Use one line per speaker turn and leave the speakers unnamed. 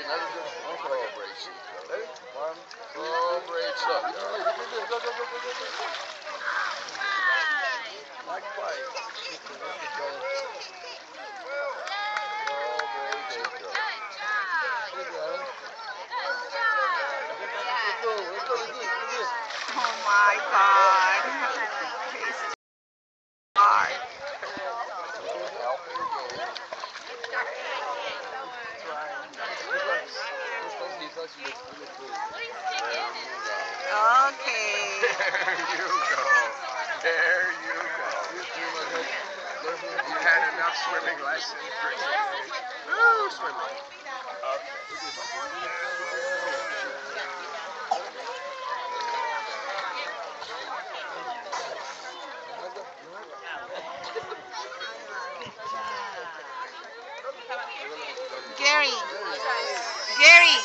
another good one. Oh, great shit. Ready? One. Oh, great shot. Go, go, go, go, go, go. Not quite.
Oh my God. He's hard. Okay.
There you go. There you go. You had enough swimming lessons for today. Woo, swimming.
Gary. Gary.